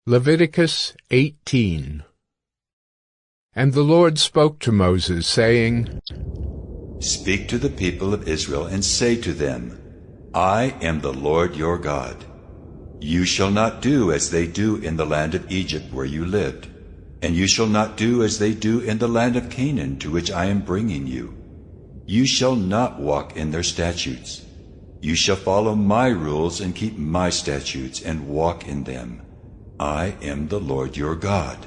Leviticus 18. And the Lord spoke to Moses, saying, Speak to the people of Israel, and say to them, I am the Lord your God. You shall not do as they do in the land of Egypt where you lived, and you shall not do as they do in the land of Canaan to which I am bringing you. You shall not walk in their statutes. You shall follow my rules and keep my statutes and walk in them. I am the Lord your God.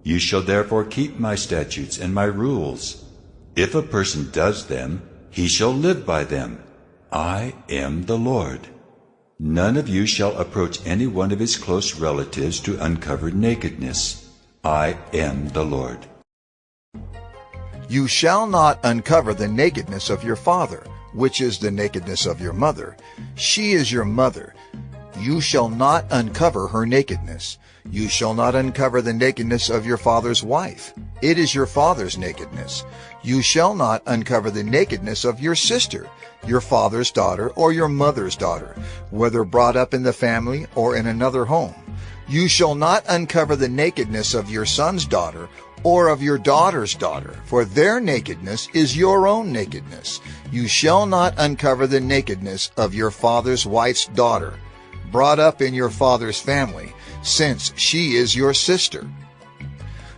You shall therefore keep my statutes and my rules. If a person does them, he shall live by them. I am the Lord. None of you shall approach any one of his close relatives to uncover nakedness. I am the Lord. You shall not uncover the nakedness of your father, which is the nakedness of your mother. She is your mother. You shall not uncover her nakedness. You shall not uncover the nakedness of your father's wife. It is your father's nakedness. You shall not uncover the nakedness of your sister, your father's daughter, or your mother's daughter, whether brought up in the family or in another home. You shall not uncover the nakedness of your son's daughter or of your daughter's daughter, for their nakedness is your own nakedness. You shall not uncover the nakedness of your father's wife's daughter, brought up in your father's family, since she is your sister.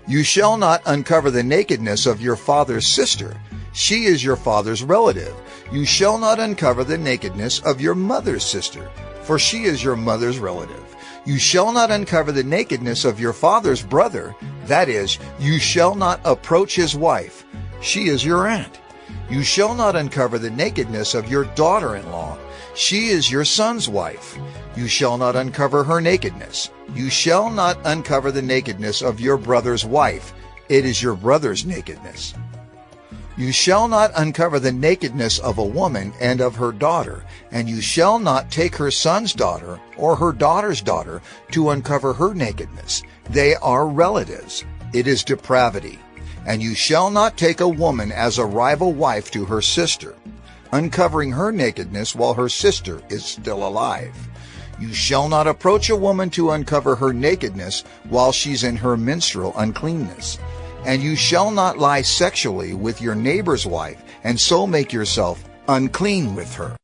You shall not uncover the nakedness of your father's sister. She is your father's relative. You shall not uncover the nakedness of your mother's sister, for she is your mother's relative. You shall not uncover the nakedness of your father's brother. That is, you shall not approach his wife. She is your aunt. You shall not uncover the nakedness of your daughter-in-law. She is your son's wife. You shall not uncover her nakedness. You shall not uncover the nakedness of your brother's wife. It is your brother's nakedness. You shall not uncover the nakedness of a woman and of her daughter, and you shall not take her son's daughter or her daughter's daughter to uncover her nakedness. They are relatives. It is depravity. And you shall not take a woman as a rival wife to her sister, uncovering her nakedness while her sister is still alive. You shall not approach a woman to uncover her nakedness while she's in her menstrual uncleanness. And you shall not lie sexually with your neighbor's wife, and so make yourself unclean with her.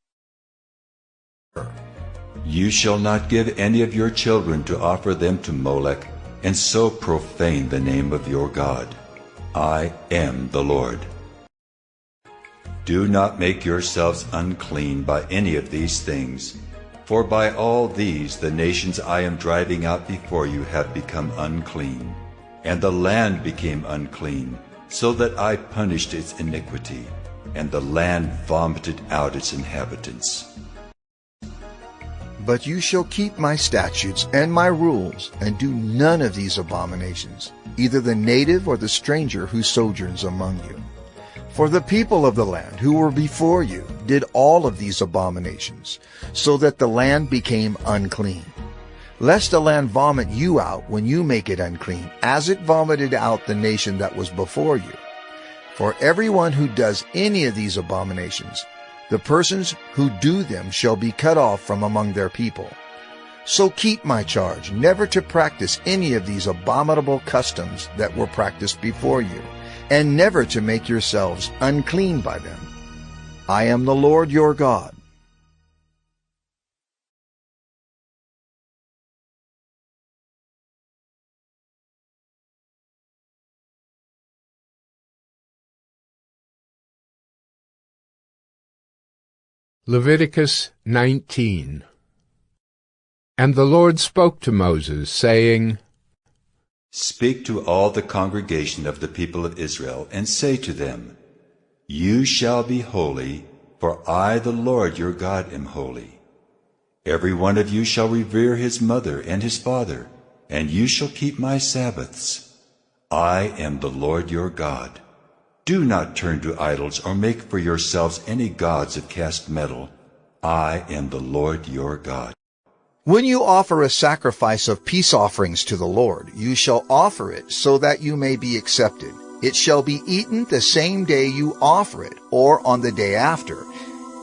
You shall not give any of your children to offer them to Molech, and so profane the name of your God. I am the Lord. Do not make yourselves unclean by any of these things, for by all these the nations I am driving out before you have become unclean, and the land became unclean, so that I punished its iniquity, and the land vomited out its inhabitants. But you shall keep my statutes and my rules, and do none of these abominations, either the native or the stranger who sojourns among you. For the people of the land who were before you did all of these abominations, so that the land became unclean. Lest the land vomit you out when you make it unclean, as it vomited out the nation that was before you. For everyone who does any of these abominations, the persons who do them shall be cut off from among their people. So keep my charge never to practice any of these abominable customs that were practiced before you, and never to make yourselves unclean by them. I am the Lord your God. Leviticus 19. And the Lord spoke to Moses, saying, Speak to all the congregation of the people of Israel, and say to them, You shall be holy, for I, the Lord your God, am holy. Every one of you shall revere his mother and his father, and you shall keep my Sabbaths. I am the Lord your God. Do not turn to idols or make for yourselves any gods of cast metal. I am the Lord your God. When you offer a sacrifice of peace offerings to the Lord, you shall offer it so that you may be accepted. It shall be eaten the same day you offer it, or on the day after,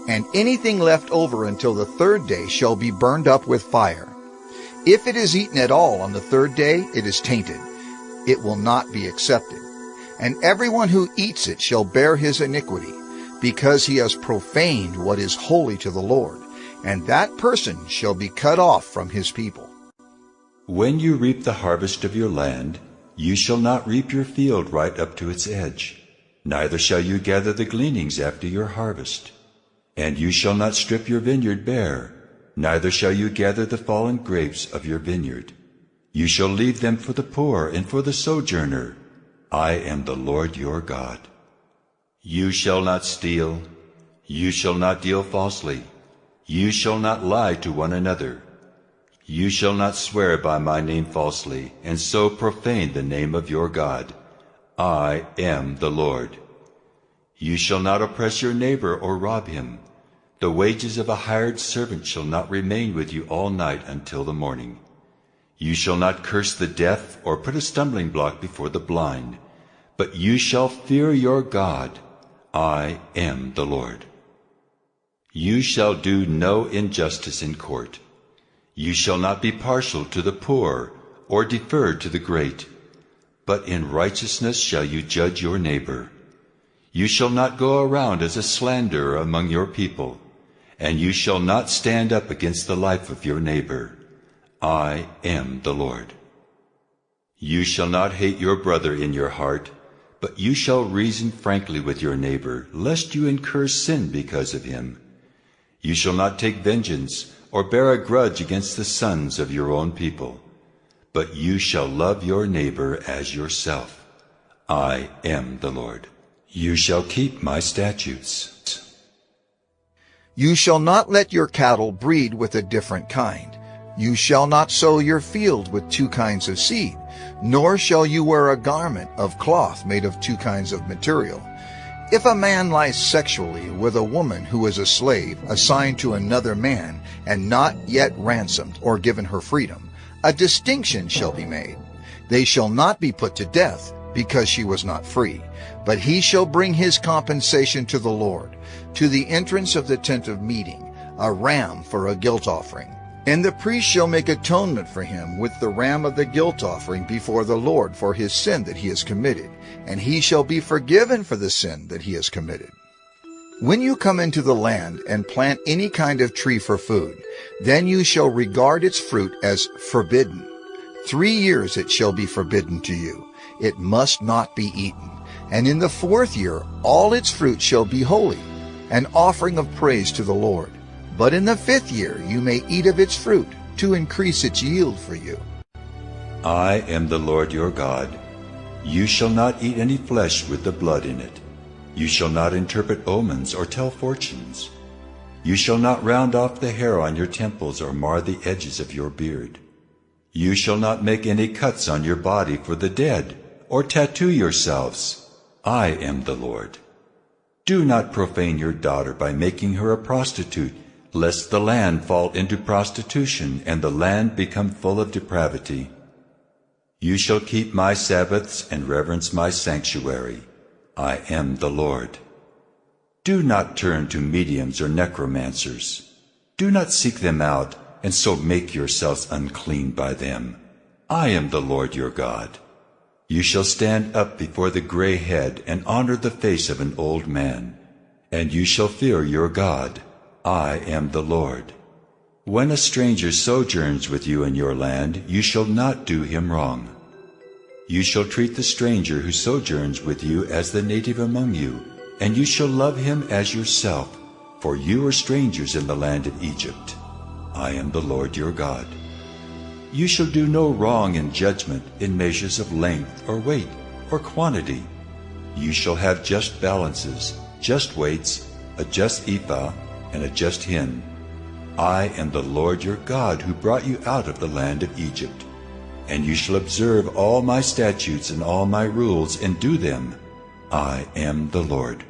and anything left over until the third day shall be burned up with fire. If it is eaten at all on the third day, it is tainted. It will not be accepted. And everyone who eats it shall bear his iniquity, because he has profaned what is holy to the Lord, and that person shall be cut off from his people. When you reap the harvest of your land, you shall not reap your field right up to its edge, neither shall you gather the gleanings after your harvest. And you shall not strip your vineyard bare, neither shall you gather the fallen grapes of your vineyard. You shall leave them for the poor and for the sojourner. I am the Lord your God. You shall not steal. You shall not deal falsely. You shall not lie to one another. You shall not swear by my name falsely, and so profane the name of your God. I am the Lord. You shall not oppress your neighbor or rob him. The wages of a hired servant shall not remain with you all night until the morning. You shall not curse the deaf or put a stumbling block before the blind, but you shall fear your God. I am the Lord. You shall do no injustice in court. You shall not be partial to the poor or defer to the great, but in righteousness shall you judge your neighbor. You shall not go around as a slanderer among your people, and you shall not stand up against the life of your neighbor. I am the Lord. You shall not hate your brother in your heart, but you shall reason frankly with your neighbor, lest you incur sin because of him. You shall not take vengeance or bear a grudge against the sons of your own people, but you shall love your neighbor as yourself. I am the Lord. You shall keep my statutes. You shall not let your cattle breed with a different kind. You shall not sow your field with two kinds of seed, nor shall you wear a garment of cloth made of two kinds of material. If a man lies sexually with a woman who is a slave assigned to another man and not yet ransomed or given her freedom, a distinction shall be made. They shall not be put to death because she was not free, but he shall bring his compensation to the Lord, to the entrance of the tent of meeting, a ram for a guilt offering. And the priest shall make atonement for him with the ram of the guilt offering before the Lord for his sin that he has committed, and he shall be forgiven for the sin that he has committed. When you come into the land and plant any kind of tree for food, then you shall regard its fruit as forbidden. 3 years it shall be forbidden to you. It must not be eaten. And in the 4th year all its fruit shall be holy, an offering of praise to the Lord. But in the 5th year you may eat of its fruit, to increase its yield for you. I am the Lord your God. You shall not eat any flesh with the blood in it. You shall not interpret omens or tell fortunes. You shall not round off the hair on your temples or mar the edges of your beard. You shall not make any cuts on your body for the dead, or tattoo yourselves. I am the Lord. Do not profane your daughter by making her a prostitute, lest the land fall into prostitution and the land become full of depravity. You shall keep my Sabbaths and reverence my sanctuary. I am the Lord. Do not turn to mediums or necromancers. Do not seek them out and so make yourselves unclean by them. I am the Lord your God. You shall stand up before the gray head and honor the face of an old man, and you shall fear your God. I am the Lord. When a stranger sojourns with you in your land, you shall not do him wrong. You shall treat the stranger who sojourns with you as the native among you, and you shall love him as yourself, for you are strangers in the land of Egypt. I am the Lord your God. You shall do no wrong in judgment in measures of length or weight or quantity. You shall have just balances, just weights, a just ephah, and a just hin. I am the Lord your God who brought you out of the land of Egypt. And you shall observe all my statutes and all my rules and do them. I am the Lord.